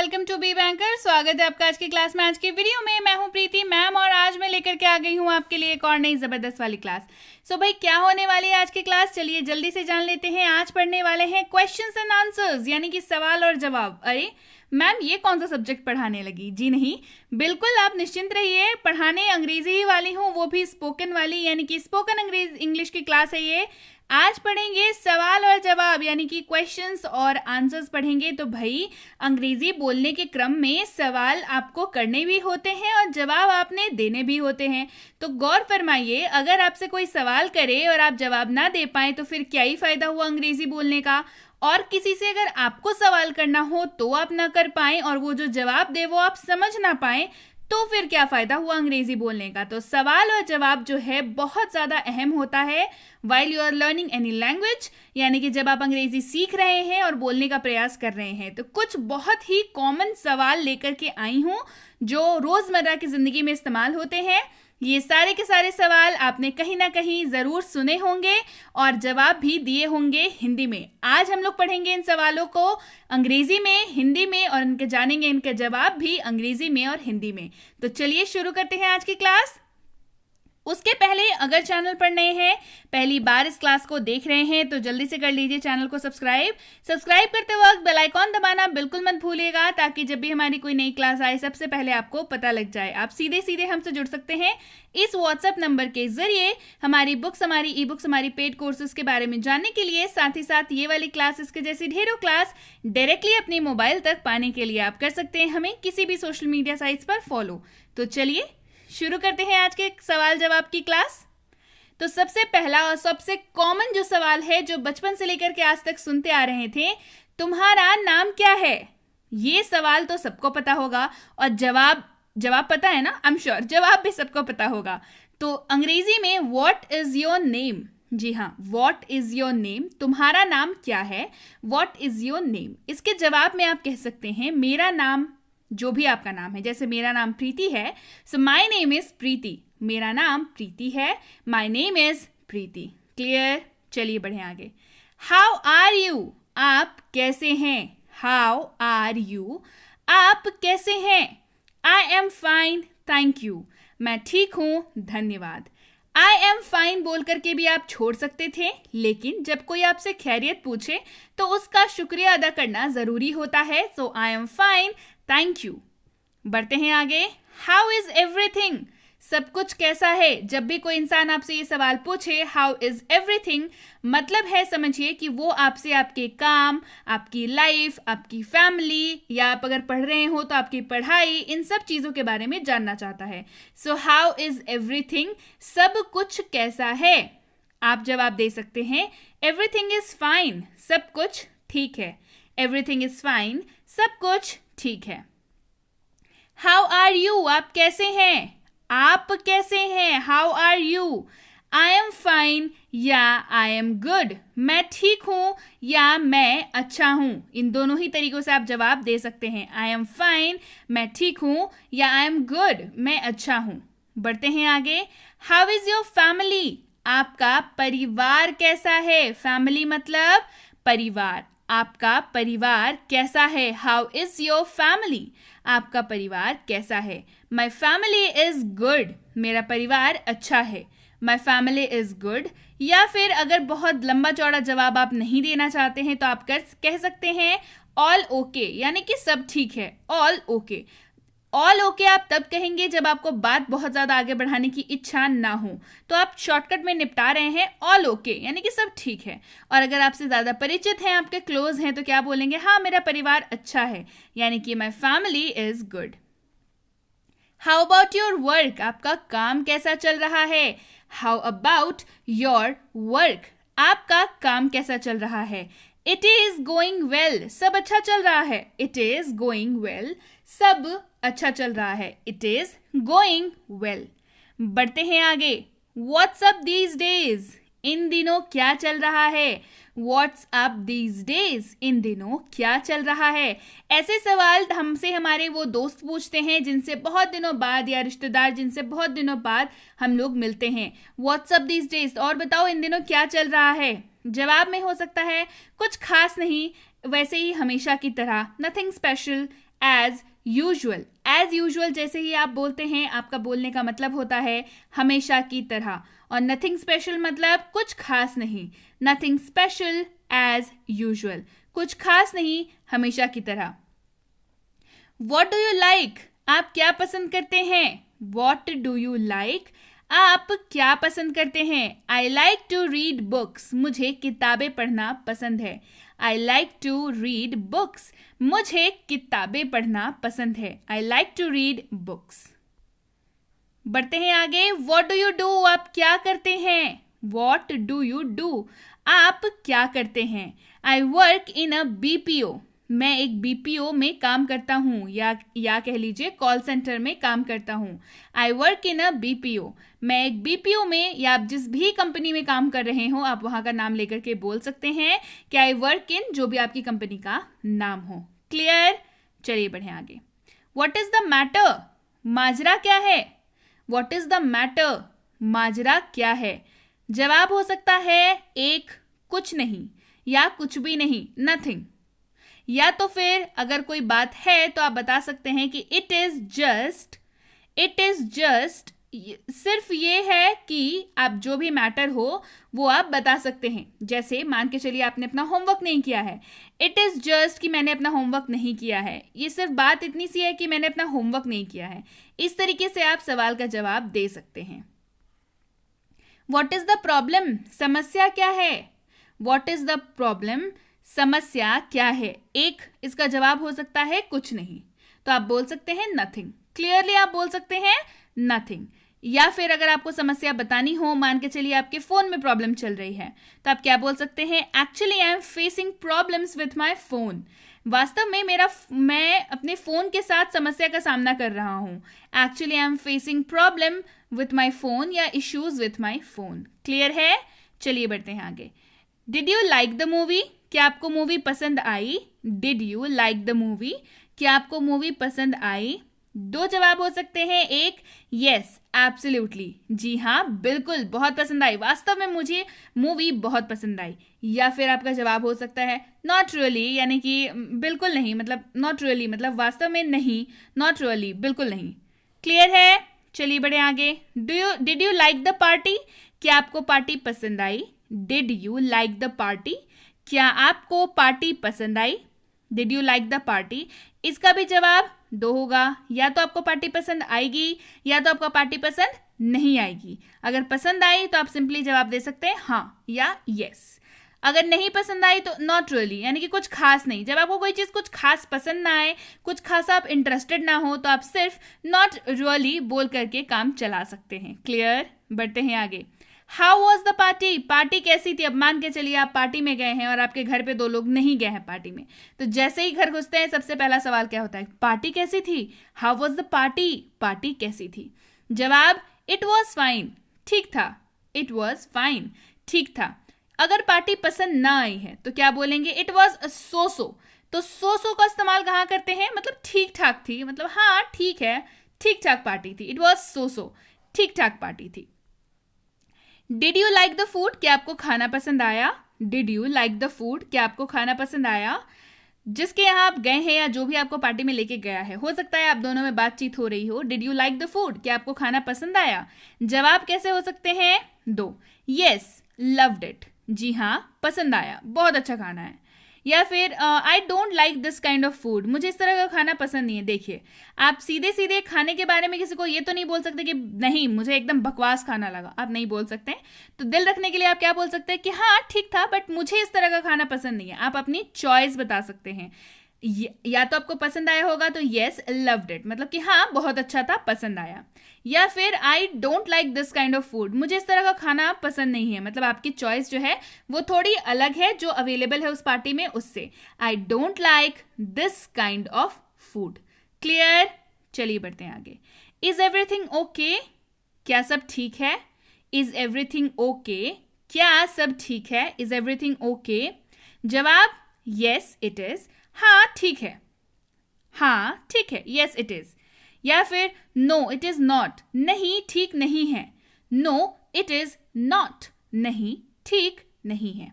Welcome to be banker. स्वागत है आपका आज की क्लास में। आज की वीडियो में मैं हूं प्रीति मैम और आज मैं लेकर के आ गई हूं आपके लिए एक और नई जबरदस्त वाली क्लास। सो भाई क्या होने वाली है आज की क्लास, चलिए जल्दी से जान लेते हैं। आज पढ़ने वाले हैं क्वेश्चंस एंड आंसर्स, यानी कि सवाल और जवाब। अरे मैम ये कौन सा सब्जेक्ट पढ़ाने लगी? जी नहीं, बिल्कुल आप निश्चिंत रहिए, पढ़ाने अंग्रेजी ही वाली हूँ, वो भी स्पोकन वाली, यानी कि स्पोकन अंग्रेजी इंग्लिश की क्लास है ये। आज पढ़ेंगे सवाल और जवाब, यानी कि क्वेश्चंस और आंसर्स पढ़ेंगे। तो भाई अंग्रेजी बोलने के क्रम में सवाल आपको करने भी होते हैं और जवाब आपने देने भी होते हैं। तो गौर फरमाइए, अगर आपसे कोई सवाल करे और आप जवाब ना दे पाए तो फिर क्या ही फायदा हुआ अंग्रेजी बोलने का। और किसी से अगर आपको सवाल करना हो तो आप ना कर पाए और वो जो जवाब दे वो आप समझ ना पाए तो फिर क्या फायदा हुआ अंग्रेजी बोलने का। तो सवाल और जवाब जो है बहुत ज्यादा अहम होता है while you are learning any language, यानी कि जब आप अंग्रेजी सीख रहे हैं और बोलने का प्रयास कर रहे हैं। तो कुछ बहुत ही कॉमन सवाल लेकर के आई हूं जो रोजमर्रा की जिंदगी में इस्तेमाल होते हैं। ये सारे के सारे सवाल आपने कहीं ना कहीं जरूर सुने होंगे और जवाब भी दिए होंगे हिंदी में। आज हम लोग पढ़ेंगे इन सवालों को अंग्रेजी में, हिंदी में और इनके जानेंगे इनके जवाब भी अंग्रेजी में और हिंदी में। तो चलिए शुरू करते हैं आज की क्लास। उसके पहले अगर चैनल पर नए हैं, पहली बार इस क्लास को देख रहे हैं तो जल्दी से कर लीजिए चैनल को सब्सक्राइब करते वक्त बेल आइकॉन दबाना बिल्कुल मत भूलिएगा, ताकि जब भी हमारी कोई नई क्लास आए सबसे पहले आपको पता लग जाए। आप सीधे सीधे हमसे जुड़ सकते हैं इस व्हाट्सएप नंबर के जरिए हमारी बुक्स, हमारी ई बुक्स, हमारी पेड कोर्सेज के बारे में जानने के लिए। साथ ही साथ ये वाली क्लास, इसके जैसी ढेरों क्लास डायरेक्टली अपने मोबाइल तक पाने के लिए आप कर सकते हैं हमें किसी भी सोशल मीडिया साइट्स पर फॉलो। तो चलिए शुरू करते हैं आज के सवाल जवाब की क्लास। तो सबसे पहला और सबसे कॉमन जो सवाल है, जो बचपन से लेकर के आज तक सुनते आ रहे थे, तुम्हारा नाम क्या है? ये सवाल तो सबको पता होगा और जवाब पता है ना, आई एम श्योर जवाब भी सबको पता होगा। तो अंग्रेजी में व्हाट इज योर नेम, जी हाँ, व्हाट इज योर नेम, तुम्हारा नाम क्या है, व्हाट इज योर नेम। इसके जवाब में आप कह सकते हैं मेरा नाम, जो भी आपका नाम है। जैसे मेरा नाम प्रीति है, सो माई नेम इज प्रीति, मेरा नाम प्रीति है, my name is Preeti. Clear? चलिए बढ़े आगे। हाउ आर यू, आप कैसे हैं? हाउ आर यू, आप कैसे हैं? I am fine thank you, मैं ठीक हूं धन्यवाद। आई एम फाइन बोल करके भी आप छोड़ सकते थे, लेकिन जब कोई आपसे खैरियत पूछे तो उसका शुक्रिया अदा करना जरूरी होता है। So I am fine thank you. बढ़ते हैं आगे। हाउ इज एवरीथिंग, सब कुछ कैसा है? जब भी कोई इंसान आपसे ये सवाल पूछे हाउ इज एवरीथिंग, मतलब है समझिए कि वो आपसे आपके काम, आपकी लाइफ, आपकी फैमिली, या आप अगर पढ़ रहे हो तो आपकी पढ़ाई, इन सब चीजों के बारे में जानना चाहता है। सो हाउ इज एवरीथिंग, सब कुछ कैसा है? आप जवाब दे सकते हैं एवरीथिंग इज फाइन, सब कुछ ठीक है। एवरीथिंग इज फाइन, सब कुछ ठीक है। हाउ आर यू, आप कैसे हैं? आप कैसे हैं? How are you? I am fine या आई एम गुड, मैं ठीक हूं या मैं अच्छा हूं। इन दोनों ही तरीकों से आप जवाब दे सकते हैं। आई एम फाइन, मैं ठीक हूं, या आई एम गुड, मैं अच्छा हूं। बढ़ते हैं आगे। हाउ इज योर फैमिली, आपका परिवार कैसा है? फैमिली मतलब परिवार, आपका परिवार कैसा है? हाउ इज योर फैमिली, आपका परिवार कैसा है? माई फैमिली इज गुड, मेरा परिवार अच्छा है। My family is good. या फिर अगर बहुत लंबा चौड़ा जवाब आप नहीं देना चाहते हैं तो आप कह सकते हैं ऑल ओके, यानी कि सब ठीक है, ऑल ओके। ऑल ओके आप तब कहेंगे जब आपको बात बहुत ज्यादा आगे बढ़ाने की इच्छा ना हो, तो आप शॉर्टकट में निपटा रहे हैं ऑल ओके, यानी कि सब ठीक है। और अगर आपसे ज्यादा परिचित हैं, आपके क्लोज हैं, तो क्या बोलेंगे? हाँ मेरा परिवार अच्छा है, यानी कि my family is good. How about your work, आपका काम कैसा चल रहा है? हाउ अबाउट योर वर्क, आपका काम कैसा चल रहा है? इट इज गोइंग वेल, सब अच्छा चल रहा है। इट इज गोइंग वेल, सब अच्छा चल रहा है। It is going well. बढ़ते हैं आगे। व्हाट्स अप दीज डेज, इन दिनों क्या चल रहा है? व्हाट्स अप दीज डेज, इन दिनों क्या चल रहा है? ऐसे सवाल हमसे हमारे वो दोस्त पूछते हैं जिनसे बहुत दिनों बाद, या रिश्तेदार जिनसे बहुत दिनों बाद हम लोग मिलते हैं। व्हाट्स अप दीज डेज, और बताओ इन दिनों क्या चल रहा है? जवाब में हो सकता है कुछ खास नहीं, वैसे ही हमेशा की तरह, nothing special, as usual. As usual जैसे ही आप बोलते हैं, आपका बोलने का मतलब होता है हमेशा की तरह। और नथिंग स्पेशल मतलब कुछ खास नहीं। नथिंग स्पेशल एज यूजुअल, कुछ खास नहीं, हमेशा की तरह। वॉट डू यू लाइक, आप क्या पसंद करते हैं। वॉट डू यू लाइक, आप क्या पसंद करते हैं। I like to read books, मुझे किताबें पढ़ना पसंद है। I like to read books, मुझे किताबें पढ़ना पसंद है। I like to read books. बढ़ते हैं आगे। वॉट डू यू डू, आप क्या करते हैं। वॉट डू यू डू, आप क्या करते हैं। I work in a BPO, मैं एक बीपीओ में काम करता हूँ, या कह लीजिए कॉल सेंटर में काम करता हूँ। I work in a BPO, मैं एक बीपीओ में, या आप जिस भी कंपनी में काम कर रहे हो आप वहाँ का नाम लेकर के बोल सकते हैं कि आई वर्क इन, जो भी आपकी कंपनी का नाम हो। क्लियर, चलिए बढ़े आगे। व्हाट इज द मैटर, माजरा क्या है। व्हाट इज द मैटर, माजरा क्या है। जवाब हो सकता है एक, कुछ नहीं, या कुछ भी नहीं, नथिंग। या तो फिर अगर कोई बात है तो आप बता सकते हैं कि इट इज जस्ट, सिर्फ ये है कि आप जो भी मैटर हो वो आप बता सकते हैं। जैसे मान के चलिए आपने अपना होमवर्क नहीं किया है, इट इज जस्ट कि मैंने अपना होमवर्क नहीं किया है, ये सिर्फ बात इतनी सी है कि मैंने अपना होमवर्क नहीं किया है। इस तरीके से आप सवाल का जवाब दे सकते हैं। व्हाट इज द प्रॉब्लम, समस्या क्या है। व्हाट इज द प्रॉब्लम, समस्या क्या है। एक, इसका जवाब हो सकता है कुछ नहीं, तो आप बोल सकते हैं नथिंग। क्लियरली आप बोल सकते हैं नथिंग। या फिर अगर आपको समस्या बतानी हो, मान के चलिए आपके फोन में प्रॉब्लम चल रही है, तो आप क्या बोल सकते हैं, actually I am facing problems with my phone. वास्तव में मैं अपने फोन के साथ समस्या का सामना कर रहा हूं। Actually I am facing problem with my phone, या issues with my phone. Clear है, चलिए बढ़ते हैं आगे। Did you like the movie, क्या आपको मूवी पसंद आई। Did you like the movie, क्या आपको मूवी पसंद आई। दो जवाब हो सकते हैं, एक यस एब्सोल्युटली, जी हाँ बिल्कुल बहुत पसंद आई, वास्तव में मुझे मूवी बहुत पसंद आई। या फिर आपका जवाब हो सकता है नॉट रियली, यानी कि बिल्कुल नहीं, मतलब नॉट रियली मतलब वास्तव में नहीं, नॉट रियली बिल्कुल नहीं। क्लियर है, चलिए बढ़े आगे। Did you like the party, क्या आपको पार्टी पसंद आई। Did you like the party, क्या आपको पार्टी पसंद आई। Did you like the party, इसका भी जवाब दो होगा, या तो आपको पार्टी पसंद आएगी या तो आपको पार्टी पसंद नहीं आएगी। अगर पसंद आई तो आप सिंपली जवाब दे सकते हैं हाँ या यस। अगर नहीं पसंद आई तो नॉट रियली, यानी कि कुछ खास नहीं। जब आपको कोई चीज़ कुछ खास पसंद ना आए, कुछ खास आप इंटरेस्टेड ना हो, तो आप सिर्फ नॉट रियली बोल करके काम चला सकते हैं। क्लियर, बढ़ते हैं आगे। How was the party, party कैसी थी। अब मान के चलिए आप पार्टी में गए हैं और आपके घर पे दो लोग नहीं गए हैं पार्टी में, तो जैसे ही घर घुसते हैं सबसे पहला सवाल क्या होता है, पार्टी कैसी थी। How was the party, party कैसी थी। जवाब इट वॉज फाइन, ठीक था। इट वॉज फाइन, ठीक था। अगर पार्टी पसंद ना आई है तो क्या बोलेंगे, इट वॉज सो सो। तो सो का इस्तेमाल कहाँ करते हैं, मतलब ठीक ठाक थी, मतलब हाँ ठीक है, ठीक ठाक पार्टी थी। इट वॉज सो, ठीक ठाक पार्टी थी। Did you like the food, क्या आपको खाना पसंद आया। Did you like the food, क्या आपको खाना पसंद आया। जिसके यहाँ आप गए हैं या जो भी आपको पार्टी में लेके गया है, हो सकता है आप दोनों में बातचीत हो रही हो। Did you like the food, क्या आपको खाना पसंद आया। जवाब कैसे हो सकते हैं, दो, यस लव्ड इट, जी हाँ पसंद आया, बहुत अच्छा खाना है। या फिर I don't like this kind of food, मुझे इस तरह का खाना पसंद नहीं है। देखिए आप सीधे सीधे खाने के बारे में किसी को ये तो नहीं बोल सकते कि नहीं मुझे एकदम बकवास खाना लगा, आप नहीं बोल सकते। तो दिल रखने के लिए आप क्या बोल सकते हैं कि हाँ ठीक था बट मुझे इस तरह का खाना पसंद नहीं है। आप अपनी चॉइस बता सकते हैं। या तो आपको पसंद आया होगा तो येस लव्ड इट, मतलब कि हाँ बहुत अच्छा था, पसंद आया। या फिर I don't like this kind of food, मुझे इस तरह का खाना पसंद नहीं है, मतलब आपकी चॉइस जो है वो थोड़ी अलग है जो अवेलेबल है उस पार्टी में उससे। I don't like this kind of food. Clear, चलिए बढ़ते हैं आगे। इज एवरीथिंग ओके, क्या सब ठीक है। इज एवरीथिंग ओके, क्या सब ठीक है। Is everything okay. जवाब येस इट इज, हाँ ठीक है, हाँ ठीक है, येस इट इज। या फिर नो इट इज नॉट, नहीं ठीक नहीं है। नो इट इज नॉट, नहीं ठीक नहीं है।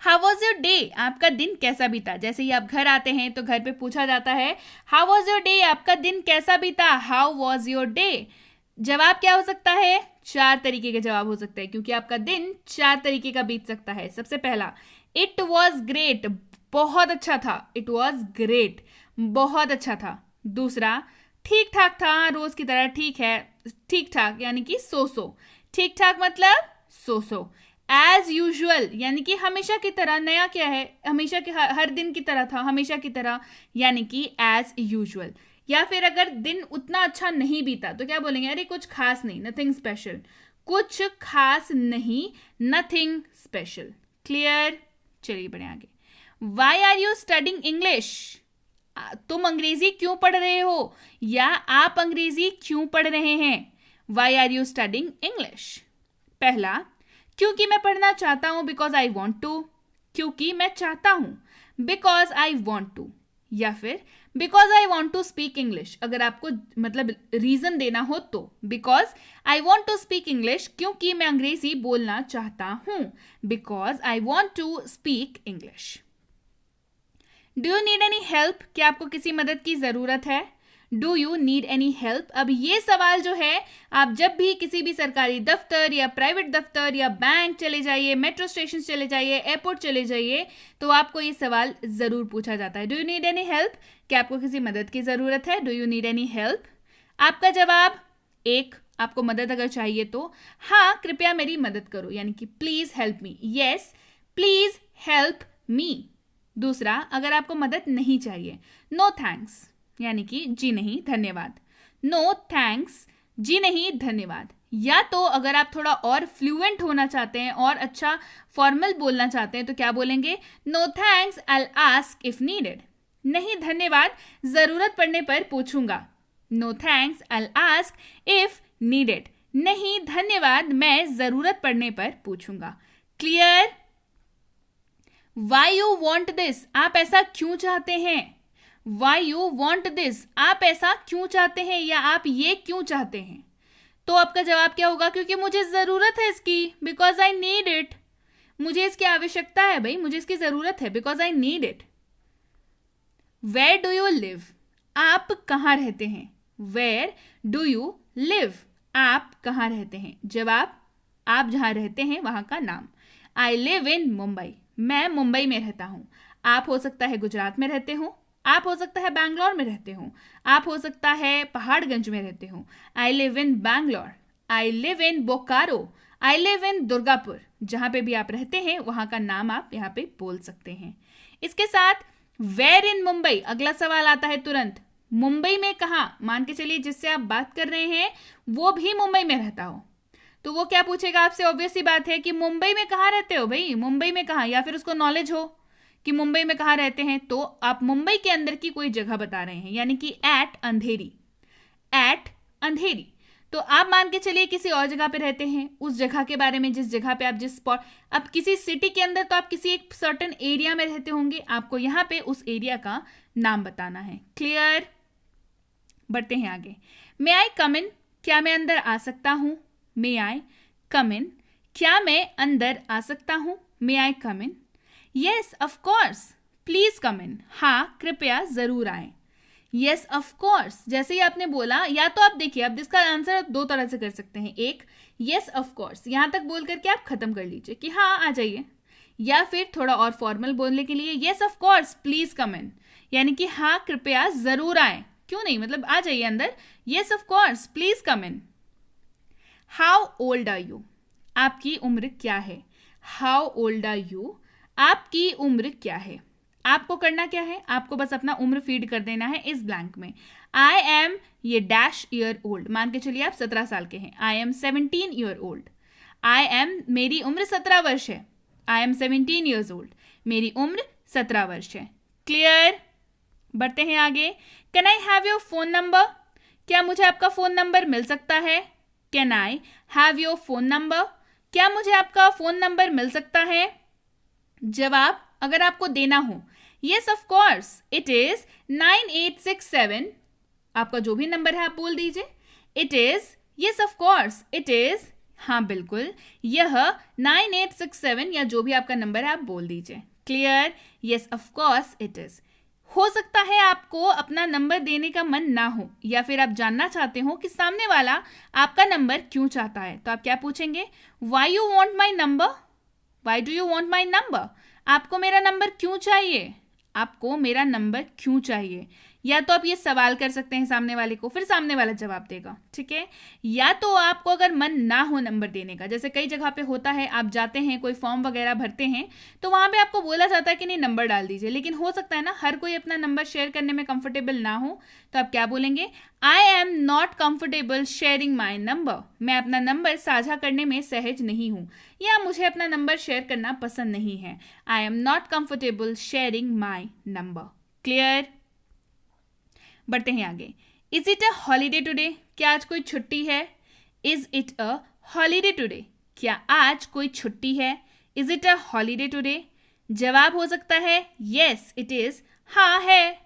हाउ वॉज योर डे, आपका दिन कैसा बीता। जैसे ही आप घर आते हैं तो घर पे पूछा जाता है हाउ वॉज योर डे, आपका दिन कैसा बीता, हाउ वॉज योर डे। जवाब क्या हो सकता है, 4 तरीके के जवाब हो सकते हैं, क्योंकि आपका दिन 4 तरीके का बीत सकता है। सबसे पहला, इट वॉज ग्रेट, बहुत अच्छा था, इट वॉज ग्रेट, बहुत अच्छा था। दूसरा, ठीक ठाक था, रोज की तरह ठीक है, ठीक ठाक यानी कि सो, ठीक ठाक मतलब सो। एज यूजुअल यानी कि हमेशा की तरह, नया क्या है, हमेशा के हर दिन की तरह था, हमेशा की तरह यानी कि एज यूजुअल। या फिर अगर दिन उतना अच्छा नहीं बीता तो क्या बोलेंगे, अरे कुछ खास नहीं, नथिंग स्पेशल, कुछ खास नहीं, नथिंग स्पेशल। क्लियर, चलिए बढ़े आगे। Why are you studying English, तुम अंग्रेजी क्यों पढ़ रहे हो या आप अंग्रेजी क्यों पढ़ रहे हैं। Why are you studying English. पहला, क्योंकि मैं पढ़ना चाहता हूं, बिकॉज आई वॉन्ट टू, क्योंकि मैं चाहता हूं, बिकॉज आई वॉन्ट टू। या फिर because I want to speak English, अगर आपको मतलब रीजन देना हो तो because I want to speak English, क्योंकि मैं अंग्रेजी बोलना चाहता हूं, because I want to speak English. Do you need any help, क्या आपको किसी मदद की जरूरत है। Do you need any help. अब ये सवाल जो है, आप जब भी किसी भी सरकारी दफ्तर या प्राइवेट दफ्तर या बैंक चले जाइए, मेट्रो स्टेशन चले जाइए, एयरपोर्ट चले जाइए, तो आपको ये सवाल जरूर पूछा जाता है, do you need any help, क्या आपको किसी मदद की जरूरत है। Do you need any help. आपका जवाब, एक, आपको मदद अगर चाहिए तो हाँ कृपया मेरी मदद करो, यानी कि please help me, yes please help me. दूसरा, अगर आपको मदद नहीं चाहिए, नो थैंक्स, यानी कि जी नहीं धन्यवाद, नो थैंक्स, जी नहीं धन्यवाद। या तो अगर आप थोड़ा और फ्लुएंट होना चाहते हैं और अच्छा फॉर्मल बोलना चाहते हैं तो क्या बोलेंगे, no thanks I will ask if needed, नहीं धन्यवाद जरूरत पड़ने पर पूछूंगा, no thanks I will ask if needed, नहीं धन्यवाद मैं जरूरत पड़ने पर पूछूंगा। Clear. Why you want this, आप ऐसा क्यों चाहते हैं। वाई यू वॉन्ट दिस, आप ऐसा क्यों चाहते हैं या आप ये क्यों चाहते हैं। तो आपका जवाब क्या होगा, क्योंकि मुझे जरूरत है इसकी, बिकॉज आई नीड इट, मुझे इसकी आवश्यकता है भाई, मुझे इसकी जरूरत है, because I need it. Where do you live, आप कहाँ रहते हैं। वेयर डू यू लिव, आप कहाँ रहते हैं। जवाब, आप जहाँ रहते हैं वहां का नाम। आई लिव इन मुंबई, मैं मुंबई में रहता हूं। आप हो सकता है गुजरात में रहते हो, आप हो सकता है बैंगलोर में रहते हो, आप हो सकता है पहाड़गंज में रहते हो। I live in Bangalore, I live in Bokaro, I live in Durgapur. जहां पे भी आप रहते हैं वहां का नाम आप यहाँ पे बोल सकते हैं। इसके साथ वेयर इन मुंबई, अगला सवाल आता है तुरंत, मुंबई में कहाँ। मान के चलिए जिससे आप बात कर रहे हैं वो भी मुंबई में रहता हो, तो वो क्या पूछेगा आपसे, ऑब्वियस सी बात है कि मुंबई में कहाँ रहते हो भाई, मुंबई में कहाँ। या फिर उसको नॉलेज हो कि मुंबई में कहाँ रहते हैं, तो आप मुंबई के अंदर की कोई जगह बता रहे हैं, यानी कि एट अंधेरी, एट अंधेरी। तो आप मान के चलिए किसी और जगह पे रहते हैं, उस जगह के बारे में, जिस जगह पे आप जिस स्पॉट, अब किसी सिटी के अंदर तो आप किसी एक सर्टेन एरिया में रहते होंगे, आपको यहाँ पे उस एरिया का नाम बताना है। क्लियर। बढ़ते हैं आगे। मे आई कम इन, क्या मैं अंदर आ सकता हूं। मे आई कम इन, क्या मैं अंदर आ सकता हूं। May I come in. Yes of course, please come in, हाँ कृपया जरूर आए। यस ऑफ कोर्स, जैसे ही आपने बोला, या तो आप देखिए, अब इसका आंसर आप 2 तरह से कर सकते हैं। एक, यस ऑफ कोर्स, यहां तक बोल करके आप खत्म कर लीजिए कि हाँ आ जाइए, या फिर थोड़ा और फॉर्मल बोलने के लिए yes of course please come in, यानी कि हाँ कृपया जरूर आए, क्यों नहीं, मतलब आ जाइए अंदर, yes of course please come in. How old are you, आपकी उम्र क्या है। हाउ ओल्ड आर यू, आपकी उम्र क्या है। आपको करना क्या है, आपको बस अपना उम्र फीड कर देना है इस ब्लैंक में। आई एम ये डैश ईयर ओल्ड, मान के चलिए आप 17 साल के हैं। I M 17 year old. I am, मेरी उम्र 17 वर्ष है। आई एम 17 ईयर्स ओल्ड, मेरी उम्र 17 वर्ष है। क्लियर। बढ़ते हैं आगे। Can I have your phone number, क्या मुझे आपका फोन नंबर मिल सकता है। Can I have your phone number, क्या मुझे आपका फोन नंबर मिल सकता है। जवाब अगर आपको देना हो, yes of course it is 9867, आपका जो भी नंबर है आप बोल दीजिए। It is, yes of course it is, हाँ बिल्कुल, यह 9867 या जो भी आपका नंबर है आप बोल दीजिए। Clear? Yes of course it is. हो सकता है आपको अपना नंबर देने का मन ना हो, या फिर आप जानना चाहते हो कि सामने वाला आपका नंबर क्यों चाहता है, तो आप क्या पूछेंगे? Y you want my number? Why do you want my number? आपको मेरा नंबर क्यों चाहिए? आपको मेरा नंबर क्यों चाहिए? या तो आप ये सवाल कर सकते हैं सामने वाले को, फिर सामने वाला जवाब देगा, ठीक है। या तो आपको अगर मन ना हो नंबर देने का, जैसे कई जगह पे होता है, आप जाते हैं कोई फॉर्म वगैरह भरते हैं तो वहां पे आपको बोला जाता है कि नहीं नंबर डाल दीजिए, लेकिन हो सकता है ना हर कोई अपना नंबर शेयर करने में कंफर्टेबल ना हो, तो आप क्या बोलेंगे? I am not comfortable sharing my number. मैं अपना नंबर साझा करने में सहज नहीं हूँ, या मुझे अपना नंबर शेयर करना पसंद नहीं है। I am not comfortable sharing my number. Clear? बढ़ते हैं आगे। Is it a holiday today? क्या आज कोई छुट्टी है? Is it a holiday today? क्या आज कोई छुट्टी है? Is it a holiday today? जवाब हो सकता है यस इट इज, हाँ है,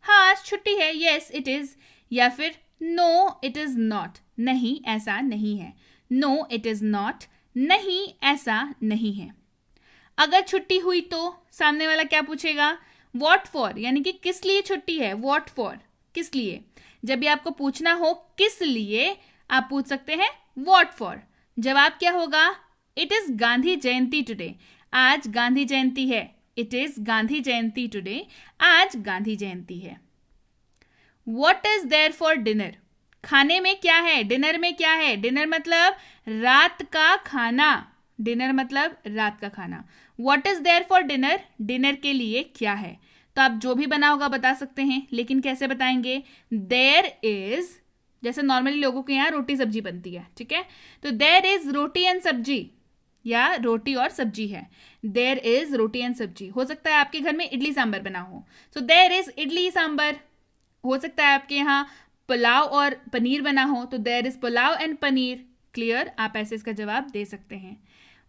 हाँ आज छुट्टी है, यस इट इज, या फिर नो इट इज नॉट, नहीं ऐसा नहीं है, नो इट इज नॉट, नहीं ऐसा नहीं है। अगर छुट्टी हुई तो सामने वाला क्या पूछेगा? वॉट फॉर, यानी कि किस लिए छुट्टी है, वॉट फॉर, किस लिए। जब भी आपको पूछना हो किस लिए, आप पूछ सकते हैं वॉट फॉर। जवाब क्या होगा? It is Gandhi Jayanti today, आज गांधी जयंती है, it is Gandhi Jayanti today, आज गांधी जयंती है। What is there for dinner? खाने में क्या है, डिनर में क्या है? डिनर मतलब रात का खाना, डिनर मतलब रात का खाना। What is there for dinner? Dinner के लिए क्या है? तो आप जो भी बना होगा बता सकते हैं, लेकिन कैसे बताएंगे? देयर इज, जैसे नॉर्मली लोगों के यहाँ रोटी सब्जी बनती है, ठीक है, तो देयर इज रोटी एंड सब्जी, या रोटी और सब्जी है, देयर इज रोटी एंड सब्जी। हो सकता है आपके घर में इडली सांबर बना हो, तो देयर इज इडली सांबर। हो सकता है आपके यहाँ पुलाव और पनीर बना हो, तो there is pulao and paneer. Clear? आप ऐसे इसका जवाब दे सकते हैं।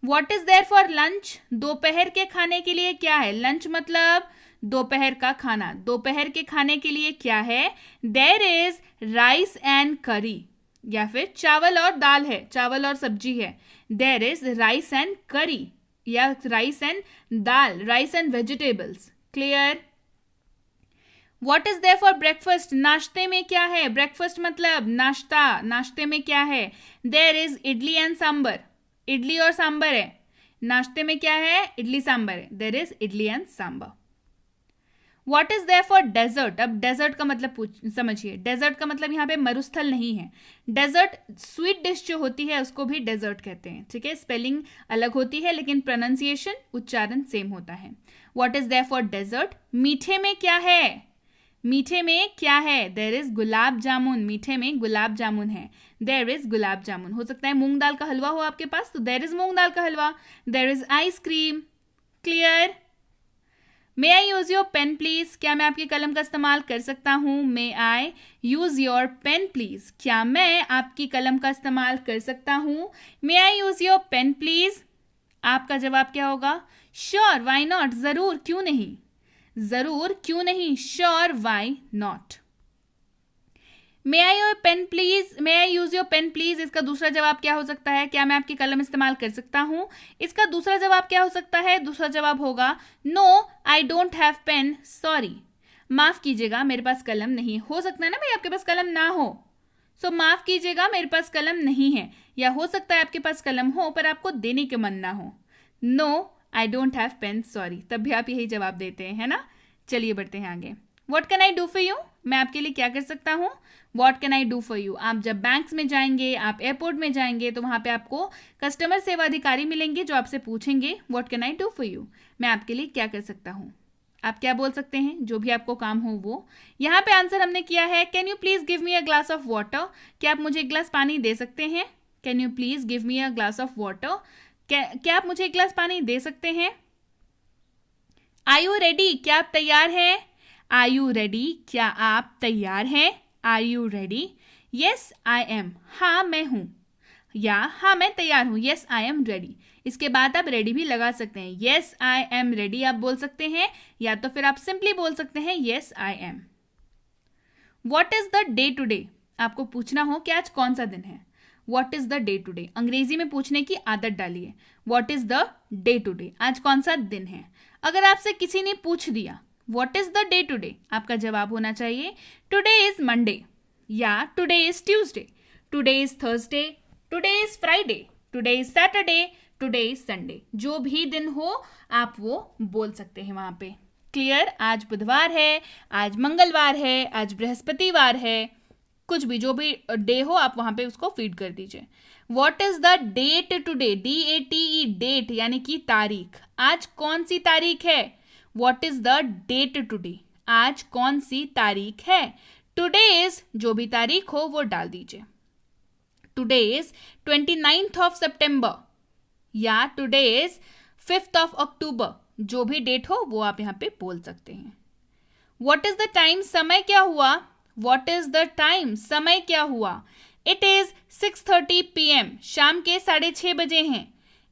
What is there for lunch? दोपहर के खाने के लिए क्या है? लंच मतलब दोपहर का खाना, दोपहर के खाने के लिए क्या है? There is rice and curry, या फिर चावल और दाल है, चावल और सब्जी है, there is rice and curry, या rice and dal, rice and vegetables. Clear? What is there for breakfast? नाश्ते में क्या है? ब्रेकफास्ट मतलब नाश्ता, नाश्ते में क्या है? There is idli and sambar, idli और सांबर है, नाश्ते में क्या है? इडली सांबर है, there is idli and sambar. What is there for dessert? अब डेजर्ट का मतलब समझिए, डेजर्ट का मतलब यहाँ पे मरुस्थल नहीं है, डेजर्ट स्वीट डिश जो होती है उसको भी डेजर्ट कहते हैं, ठीक है, स्पेलिंग अलग होती है लेकिन प्रोनाउंसिएशन, उच्चारण सेम होता है। What is there for dessert? मीठे में क्या है? मीठे में क्या है? देयर इज गुलाब जामुन, मीठे में गुलाब जामुन है, देयर इज गुलाब जामुन। हो सकता है मूंग दाल का हलवा हो आपके पास, तो देयर इज मूंग दाल का हलवा, देयर इज आइसक्रीम। Clear? May I use your pen please? क्या मैं आपकी कलम का इस्तेमाल कर सकता हूँ? May I use your pen please? क्या मैं आपकी कलम का इस्तेमाल कर सकता हूँ? May I use your pen please? आपका जवाब क्या होगा? श्योर, वाई नॉट, जरूर क्यों नहीं, जरूर क्यों नहीं, sure why not. May I your pen please, may I use your pen please, इसका दूसरा जवाब क्या हो सकता है? क्या मैं आपकी कलम इस्तेमाल कर सकता हूं? इसका दूसरा जवाब क्या हो सकता है? दूसरा जवाब होगा no I don't have pen, sorry, माफ कीजिएगा मेरे पास कलम नहीं। हो सकता है ना भाई आपके पास कलम ना हो, सो माफ कीजिएगा मेरे पास कलम नहीं है, या हो सकता है आपके पास कलम हो पर आपको देने के मन ना हो। No I don't have pen, sorry, तब भी आप यही जवाब देते हैं, है ना। चलिए बढ़ते हैं आगे। What can I do for you? मैं आपके लिए क्या कर सकता हूँ? What can I do for you? आप जब बैंक्स में जाएंगे, आप एयरपोर्ट में जाएंगे, तो वहां पे आपको कस्टमर सेवा अधिकारी मिलेंगे जो आपसे पूछेंगे what can I do for you, मैं आपके लिए क्या कर सकता हूँ। आप क्या बोल सकते हैं? जो भी आपको काम हो वो। यहाँ पे आंसर हमने किया है can you please give me a glass of water? क्या आप मुझे एक गिलास पानी दे सकते हैं? Can you please give me a glass of water? क्या आप मुझे एक गिलास पानी दे सकते हैं? Are you ready? क्या आप तैयार हैं? Are you ready? क्या आप तैयार हैं? Are you ready? Yes I am, हाँ मैं हूं, या हाँ मैं तैयार हूं, यस आई एम रेडी। इसके बाद आप रेडी भी लगा सकते हैं, यस आई एम रेडी आप बोल सकते हैं, या तो फिर आप सिंपली बोल सकते हैं yes I M. What is the day today? आपको पूछना हो कि आज कौन सा दिन है। What is the day today, अंग्रेजी में पूछने की आदत डालिए. What is the day today, आज कौन सा दिन है. अगर आपसे किसी ने पूछ दिया what is the day today, आपका जवाब होना चाहिए टुडे इज मंडे, या today is Tuesday, today is Thursday, today is Friday, today is Saturday, today is Sunday. जो भी दिन हो आप वो बोल सकते हैं वहां पे. क्लियर. आज बुधवार है, आज मंगलवार है, आज बृहस्पतिवार है, कुछ भी जो भी डे हो आप वहां पे उसको फीड कर दीजिए. What is the date today, DATE, date यानी कि तारीख. आज कौन सी तारीख है. What is the date today, आज कौन सी तारीख है. टुडे इज जो भी तारीख हो वो डाल दीजिए. Today is 29th of September, या today is 5th of October, जो भी डेट हो वो आप यहाँ पे बोल सकते हैं. व्हाट इज द टाइम, समय क्या हुआ. व्हाट इज द टाइम, समय क्या हुआ. इट इज 6:30 PM, शाम के 6:30 बजे हैं.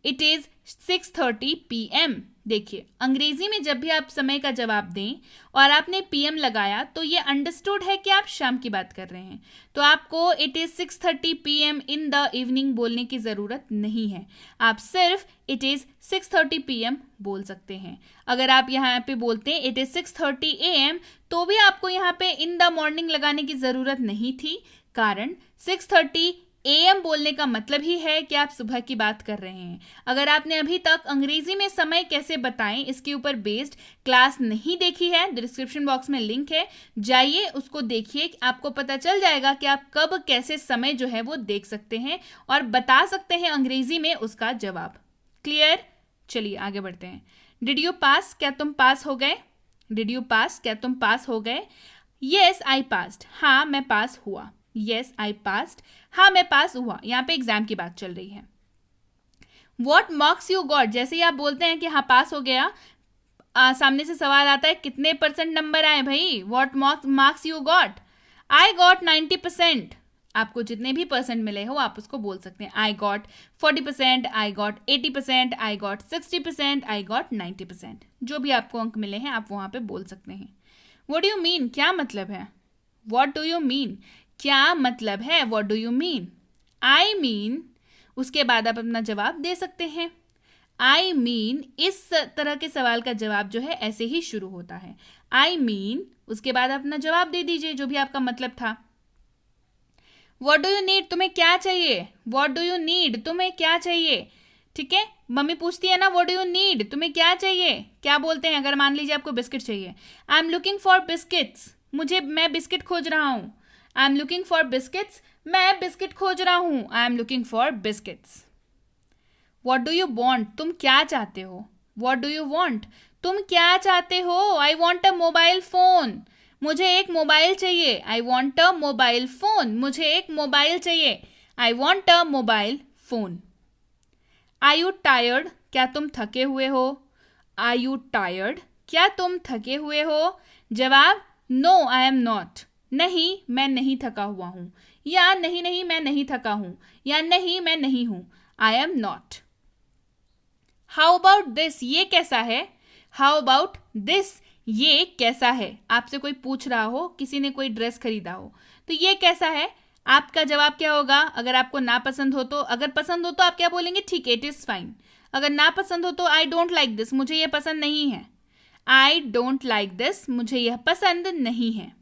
It is 6:30 PM. देखिए अंग्रेजी में जब भी आप समय का जवाब दें और आपने PM लगाया तो ये अंडरस्टूड है कि आप शाम की बात कर रहे हैं, तो आपको it is 6:30 PM in the evening बोलने की ज़रूरत नहीं है. आप सिर्फ इट इज 6:30 PM बोल सकते हैं. अगर आप यहाँ पे बोलते हैं इट इज 6:30 AM तो भी आपको यहाँ पे इन द मॉर्निंग लगाने की ज़रूरत नहीं थी, कारण 6:30 AM बोलने का मतलब ही है कि आप सुबह की बात कर रहे हैं. अगर आपने अभी तक अंग्रेजी में समय कैसे बताएं इसके ऊपर बेस्ड क्लास नहीं देखी है, डिस्क्रिप्शन बॉक्स में लिंक है, जाइए उसको देखिए. आपको पता चल जाएगा कि आप कब कैसे समय जो है वो देख सकते हैं और बता सकते हैं अंग्रेजी में उसका जवाब. क्लियर. चलिए आगे बढ़ते हैं. डिड यू पास, क्या तुम पास हो गए. डिड यू पास, क्या तुम पास हो गए. येस आई पास्ड, हाँ मैं पास हुआ. येस आई पास्ड, हाँ मैं पास हुआ. यहाँ पे एग्जाम की बात चल रही है. वॉट मार्क्स यू गॉट, जैसे ही आप बोलते हैं कि हाँ पास हो गया, सामने से सवाल आता है कितने % नंबर आए भाई. What marks you got. I got 90%. आपको जितने भी % मिले हो आप उसको बोल सकते हैं. I got 40%, I got 80%, I got 60%, I got 90%. जो भी आपको अंक मिले हैं आप वहाँ पे बोल सकते हैं. व्हाट डू यू मीन, क्या मतलब है. व्हाट डू यू मीन, क्या मतलब है. What do you mean. I mean, उसके बाद आप अपना जवाब दे सकते हैं. आई मीन, इस तरह के सवाल का जवाब जो है ऐसे ही शुरू होता है. आई मीन, उसके बाद अपना जवाब दे दीजिए जो भी आपका मतलब था. व्हाट डू यू नीड, तुम्हें क्या चाहिए. व्हाट डू यू नीड, तुम्हें क्या चाहिए. ठीक है, मम्मी पूछती है ना व्हाट डू यू नीड, तुम्हें क्या चाहिए, क्या बोलते हैं अगर मान लीजिए आपको बिस्किट चाहिए. I am looking for biscuits, मैं बिस्किट खोज रहा हूँ. I am looking for biscuits, मैं बिस्किट खोज रहा हूँ. I am looking for biscuits. What do you want, तुम क्या चाहते हो. व्हाट डू यू वॉन्ट, तुम क्या चाहते हो. I want a mobile phone, मुझे एक मोबाइल चाहिए. I want a mobile phone, मुझे एक मोबाइल चाहिए. I want a mobile phone. Are you tired, क्या तुम थके हुए हो. आर यू टायर्ड, क्या तुम थके हुए हो. जवाब नो आई एम नॉट, नहीं मैं नहीं थका हुआ हूँ, या नहीं मैं नहीं थका हूँ, या नहीं मैं नहीं हूँ. I am not. How about this, ये कैसा है. हाउ अबाउट दिस, ये कैसा है. आपसे कोई पूछ रहा हो, किसी ने कोई ड्रेस खरीदा हो, तो ये कैसा है. आपका जवाब क्या होगा. अगर आपको ना पसंद हो तो, अगर पसंद हो तो आप क्या बोलेंगे, ठीक है इट इज फाइन. अगर ना पसंद हो तो आई डोंट लाइक दिस, मुझे ये पसंद नहीं है. आई डोंट लाइक दिस, मुझे यह पसंद नहीं है.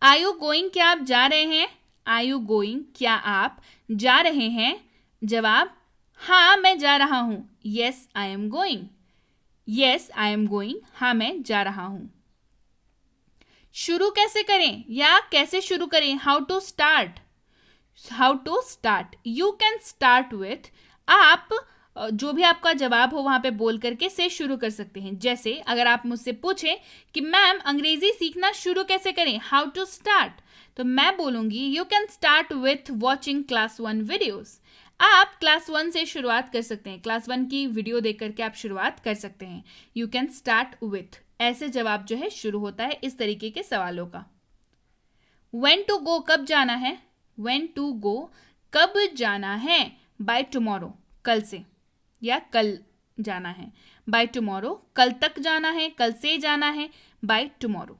आर यू गोइंग, क्या आप जा रहे हैं. आर यू गोइंग, क्या आप जा रहे हैं. जवाब हाँ मैं जा रहा हूँ. Yes I am going. Yes I am going, हाँ मैं जा रहा हूँ. शुरू कैसे करें या कैसे शुरू करें. How to start. How to start, you can start with, आप जो भी आपका जवाब हो वहां पे बोल करके से शुरू कर सकते हैं. जैसे अगर आप मुझसे पूछें कि मैम अंग्रेजी सीखना शुरू कैसे करें, हाउ टू स्टार्ट, तो मैं बोलूंगी you can start with watching class 1 videos. आप क्लास 1 से शुरुआत कर सकते हैं, क्लास 1 की वीडियो देख करके आप शुरुआत कर सकते हैं. यू कैन स्टार्ट विथ, ऐसे जवाब जो है शुरू होता है इस तरीके के सवालों का. व्हेन टू गो, कब जाना है. व्हेन टू गो, कब जाना है. बाय टुमारो, कल से या कल जाना है. बाय टुमारो, कल तक जाना है, कल से जाना है. By tomorrow.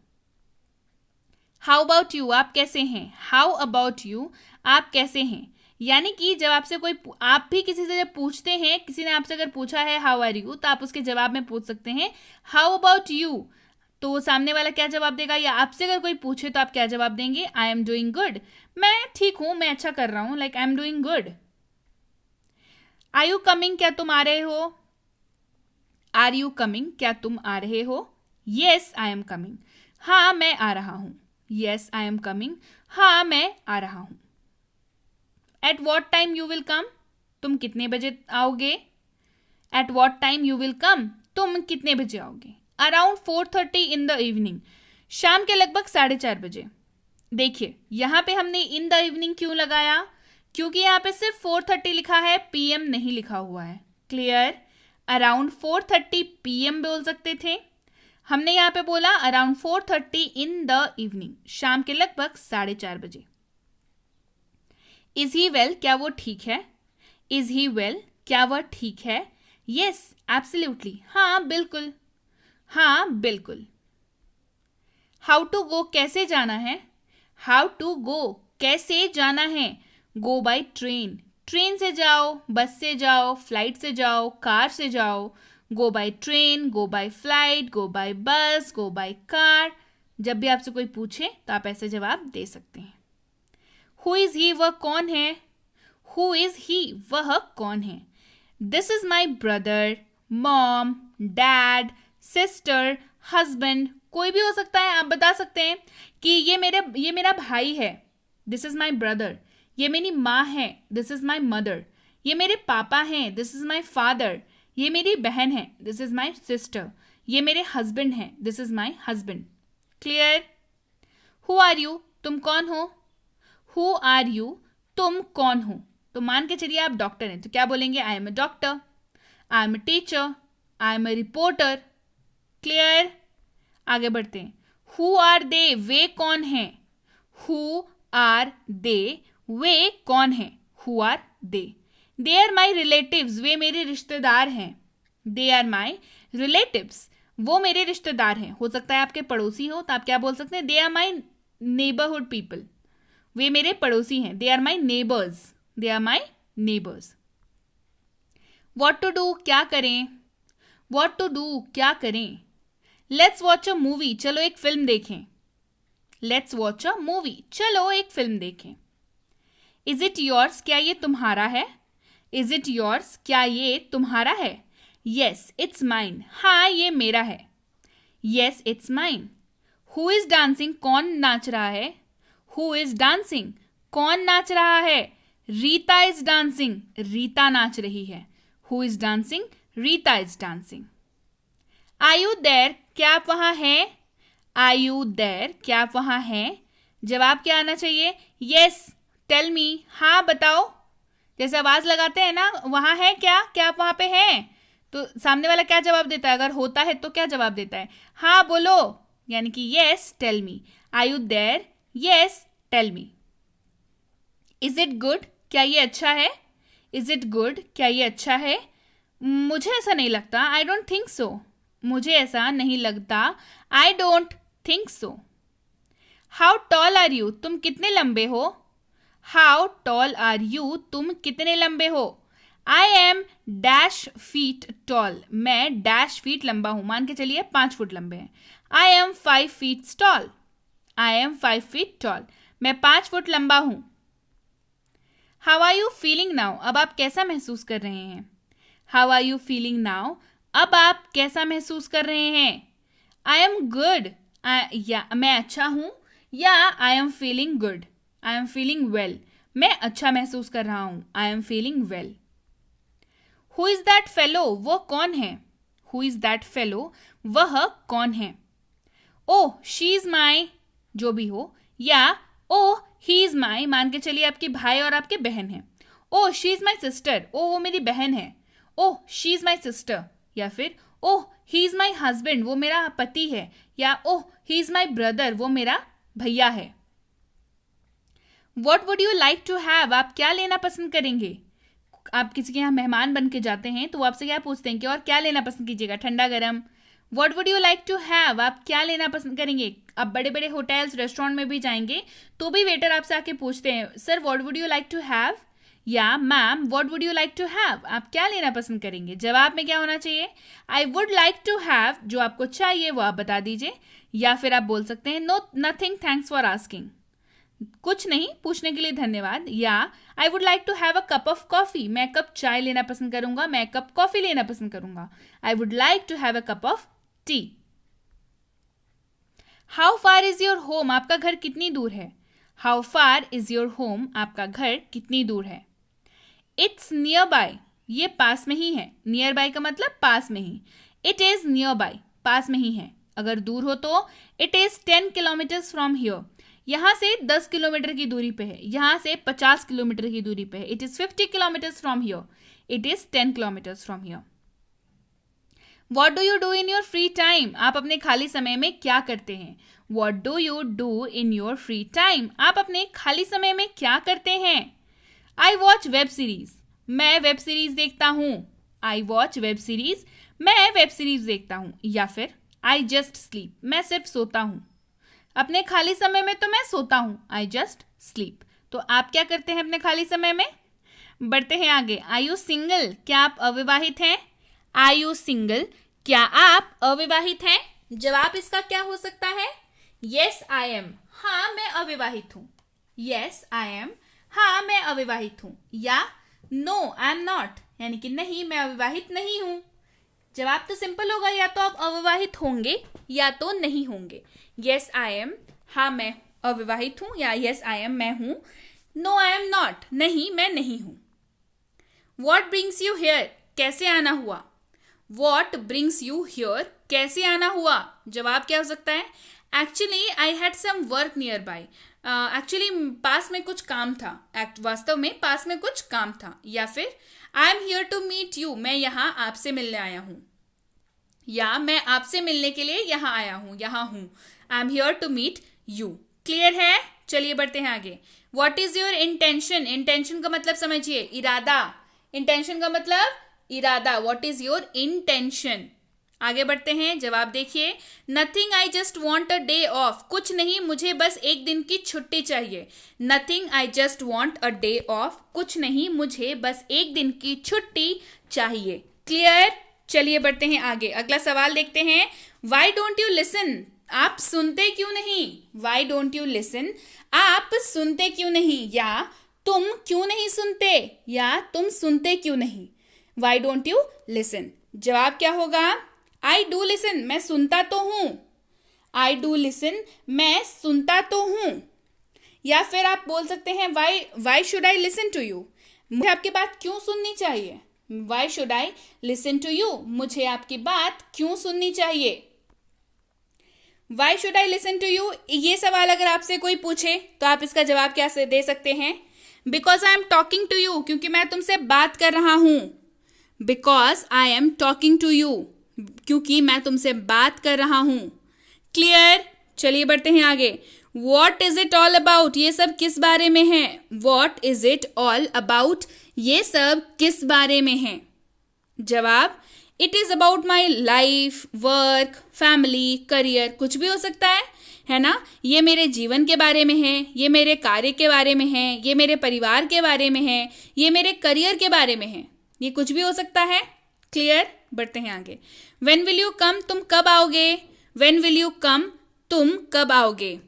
How about you, आप कैसे हैं. हाउ अबाउट यू, आप कैसे हैं. यानी कि जब आपसे कोई, आप भी किसी से जब पूछते हैं, किसी ने आपसे अगर पूछा है हाउ आर यू, तो आप उसके जवाब में पूछ सकते हैं हाउ अबाउट यू। तो सामने वाला क्या जवाब देगा, या आपसे अगर कोई पूछे तो आप क्या जवाब देंगे, आई एम डूइंग गुड, मैं ठीक हूं, मैं अच्छा कर रहा हूं, like I am doing good. Are you coming, क्या तुम आ रहे हो, आर यू कमिंग, क्या तुम आ रहे हो, येस आई एम कमिंग, हाँ मैं आ रहा हूं, येस आई एम कमिंग, हाँ मैं आ रहा हूं। At what time you will come, तुम कितने बजे आओगे, at what time you will come, तुम कितने बजे आओगे। अराउंड 4:30 इन द इवनिंग, शाम के लगभग 4:30 बजे। देखिए यहाँ पे हमने इन द इवनिंग क्यों लगाया, क्योंकि यहाँ पे सिर्फ 4:30 लिखा है, पीएम नहीं लिखा हुआ है। क्लियर, अराउंड 4:30 पीएम बोल सकते थे, हमने यहाँ पे बोला अराउंड 4:30 इन द इवनिंग, शाम के लगभग 4:30 बजे। इज ही वेल, क्या वो ठीक है, इज ही वेल, क्या वह ठीक है, येस एब्सोल्युटली, हाँ बिल्कुल, हाँ बिल्कुल। हाउ टू गो, कैसे जाना है, हाउ टू गो, कैसे जाना है, गो बाई ट्रेन, ट्रेन से जाओ, बस से जाओ, फ्लाइट से जाओ, कार से जाओ, go by train, go by flight, go by bus, go by car. जब भी आपसे कोई पूछे तो आप ऐसे जवाब दे सकते हैं। हु इज ही, वह कौन है, हु इज ही, वह कौन है। This is my brother, mom, dad, sister, husband, कोई भी हो सकता है। आप बता सकते हैं कि ये मेरा भाई है, दिस इज माई ब्रदर, ये मेरी माँ है, दिस इज माई मदर, ये मेरे पापा हैं, दिस इज माई फादर, ये मेरी बहन है, दिस इज माई सिस्टर, ये मेरे हस्बैंड हैं, this is my husband. Clear. Who are you, तुम कौन हो, हु आर यू, तुम कौन हो। तो मान के चलिए आप डॉक्टर हैं, तो क्या बोलेंगे, I am a doctor, I am a teacher, I am a reporter. Clear, आगे बढ़ते हैं। हु आर दे, वे कौन हैं, हु आर दे, वे कौन हैं, who are they. They are my relatives, वे मेरे रिश्तेदार हैं, दे आर माई रिलेटिव्स, वो मेरे रिश्तेदार हैं। हो सकता है आपके पड़ोसी हो, तो आप क्या बोल सकते हैं, they are my neighbourhood people, वे मेरे पड़ोसी हैं, they are my neighbours, they are my neighbours. What to do, क्या करें, वॉट टू डू, क्या करें। लेट्स वॉच अ मूवी, चलो एक फिल्म देखें, लेट्स वॉच अ मूवी, चलो एक फिल्म देखें। इज इट योर्स, क्या ये तुम्हारा है, इज इट योर्स, क्या ये तुम्हारा है। येस इट्स माइन, हाँ ये मेरा है, yes it's mine. Who is dancing, कौन नाच रहा है, हु इज डांसिंग, कौन नाच रहा है। रीता इज डांसिंग, रीता नाच रही है, who is dancing, Rita is dancing. Are you there, क्या आप वहां हैं, आर यू देयर, क्या आप वहां हैं। जवाब क्या आना चाहिए, येस टेल मी, हाँ बताओ। जैसे आवाज लगाते हैं ना, वहां है क्या, क्या आप वहां पे हैं, तो सामने वाला क्या जवाब देता है, अगर होता है तो क्या जवाब देता है, हाँ बोलो, यानी कि yes tell me. Are you there, yes tell me. Is it good, क्या ये अच्छा है, इज इट गुड, क्या ये अच्छा है। मुझे ऐसा नहीं लगता, आई डोंट थिंक सो, मुझे ऐसा नहीं लगता, I don't think so. How tall are you, तुम कितने लंबे हो, हाउ टॉल आर यू, तुम कितने लंबे हो। I am dash feet tall, मैं डैश फीट लंबा हूं, मान के चलिए 5 फुट लंबे हैं। I am 5 feet tall, I am 5 feet tall, मैं 5 फुट लंबा हूं। How are you feeling now, अब आप कैसा महसूस कर रहे हैं, how are you feeling now, अब आप कैसा महसूस कर रहे हैं। आई एम गुड, या मैं अच्छा हूं, या I am feeling good, I am feeling well, मैं अच्छा महसूस कर रहा हूं, I am feeling well. Who is that fellow, वो कौन है, हु इज दैट फेलो, वह कौन है। ओह शी इज माई, जो भी हो, या ओह ही इज माई, मान के चलिए आपके भाई और आपके बहन है। Oh she is my sister, oh वो मेरी बहन है, oh she is my sister. या फिर ओह ही इज माई हस्बैंड, वो मेरा पति है, या ओह ही इज माई ब्रदर, वो मेरा भैया है। What would you like to have, आप क्या लेना पसंद करेंगे। आप किसी के यहाँ मेहमान बन के जाते हैं तो वो आपसे क्या पूछते हैं कि और क्या लेना पसंद कीजिएगा, ठंडा गर्म। What would you like to have, आप क्या लेना पसंद करेंगे। आप बड़े बड़े होटल्स रेस्टोरेंट में भी जाएंगे तो भी वेटर आपसे आके पूछते हैं, sir what would you like to have, या ma'am what would you like to have, आप क्या लेना पसंद करेंगे। जवाब में क्या होना चाहिए, I would like to have, जो आपको चाहिए वो आप बता दीजिए। या फिर आप बोल सकते हैं no nothing thanks for asking, कुछ नहीं पूछने के लिए धन्यवाद। या I would like to have a cup of coffee, मैं कप चाय लेना पसंद करूंगा, मैं कप कॉफी लेना पसंद करूंगा। I would like to have a cup of tea. How far is your home, आपका घर कितनी दूर है। How far is your home, आपका घर कितनी दूर है। इट्स नियर बाय, ये पास में ही है। नियर बाय का मतलब पास में ही। इट इज नियर बाय, पास में ही है। अगर दूर हो तो it is 10 kilometres from here, यहां से 10 किलोमीटर की दूरी पे है, यहां से 50 किलोमीटर की दूरी पे है। It is 50 kilometres from here, it is 10 kilometres from here. What do you do in your free time, आप अपने खाली समय में क्या करते हैं। What do you do in your free time, आप अपने खाली समय में क्या करते हैं। आई वॉच वेब सीरीज, मैं वेब सीरीज देखता हूं। आई वॉच वेब सीरीज, मैं वेब सीरीज देखता हूं। या फिर आई जस्ट स्लीप, मैं सिर्फ सोता हूं। अपने खाली समय में तो मैं सोता हूं, आई जस्ट स्लीप। तो आप क्या करते हैं अपने खाली समय में। बढ़ते हैं आगे। आर यू सिंगल, क्या आप अविवाहित हैं। आर यू सिंगल, क्या आप अविवाहित हैं। जवाब इसका क्या हो सकता है, येस आई एम, हाँ मैं अविवाहित हूं। येस आई एम, हाँ मैं अविवाहित हूं। या नो आई एम नॉट, यानी कि नहीं मैं अविवाहित नहीं हूं। जवाब तो सिंपल होगा, या तो आप अविवाहित होंगे या तो नहीं होंगे। येस आई एम, हाँ मैं अविवाहित हूं, या येस आई एम मैं हूं। नो आई एम नॉट, नहीं मैं नहीं हूं। वॉट ब्रिंग्स यू हियर, कैसे आना हुआ। वॉट ब्रिंग्स यू हियर, कैसे आना हुआ। जवाब क्या हो सकता है, actually I had some work nearby, actually पास में कुछ काम था, वास्तव में पास में कुछ काम था। या फिर I am here to meet you, मैं यहाँ आपसे मिलने आया हूँ। या मैं आपसे मिलने के लिए यहाँ आया हूँ, यहाँ हूँ। I am here to meet you. Clear है, चलिए बढ़ते हैं आगे। What is your intention, intention का मतलब समझिए, इरादा। इंटेंशन का मतलब इरादा। What is your intention. आगे बढ़ते हैं, जवाब देखिए। Nothing I just want a day off, कुछ नहीं मुझे बस एक दिन की छुट्टी चाहिए। Nothing I just want a day off, कुछ नहीं मुझे बस एक दिन की छुट्टी चाहिए। क्लियर, चलिए बढ़ते हैं आगे। अगला सवाल देखते हैं। वाई डोंट यू लिसन, आप सुनते क्यों नहीं। वाई डोंट यू लिसन, आप सुनते क्यों नहीं। या तुम क्यों नहीं सुनते, या तुम सुनते क्यों नहीं। Why don't you listen. जवाब क्या होगा, आई डू लिसन, मैं सुनता तो हूं। आई डू लिसन, मैं सुनता तो हूं। या फिर आप बोल सकते हैं why should I listen to you, मुझे आपकी बात क्यों सुननी चाहिए। Why should I listen to you, मुझे आपकी बात क्यों सुननी चाहिए। Why should I listen to you, ये सवाल अगर आपसे कोई पूछे तो आप इसका जवाब क्या से दे सकते हैं। Because I am talking to you, क्योंकि मैं तुमसे बात कर रहा हूं। Because I am talking to you, क्योंकि मैं तुमसे बात कर रहा हूं। क्लियर, चलिए बढ़ते हैं आगे। What is it all about, ये सब किस बारे में है। What is it all about, ये सब किस बारे में है। जवाब, it is about my life, work, family, career, कुछ भी हो सकता है ना। ये मेरे जीवन के बारे में है, ये मेरे कार्य के बारे में है, ये मेरे परिवार के बारे में है, ये मेरे करियर के बारे में है, ये कुछ भी हो सकता है। क्लियर, बढ़ते हैं आगे। वेन विल यू कम, तुम कब आओगे। वेन विल यू कम, तुम कब आओगे।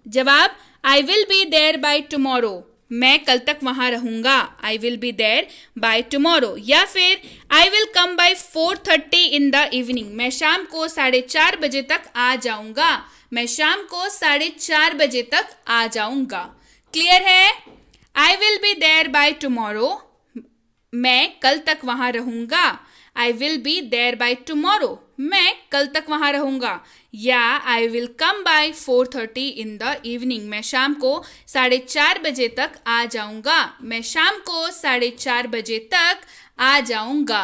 जवाब, I will be there by tomorrow, मैं कल तक वहां रहूंगा। I will be there by tomorrow. या फिर I will come by 4:30 in the evening, मैं शाम को 4:30 बजे तक आ जाऊंगा। मैं शाम को 4:30 बजे तक आ जाऊंगा। क्लियर है, I will be there by tomorrow, मैं कल तक वहां रहूंगा। I will be there by tomorrow, मैं कल तक वहां रहूंगा। या I will come by 4:30 in the evening, मैं शाम को 4:30 बजे तक आ जाऊंगा। मैं शाम को 4:30 बजे तक आ जाऊंगा।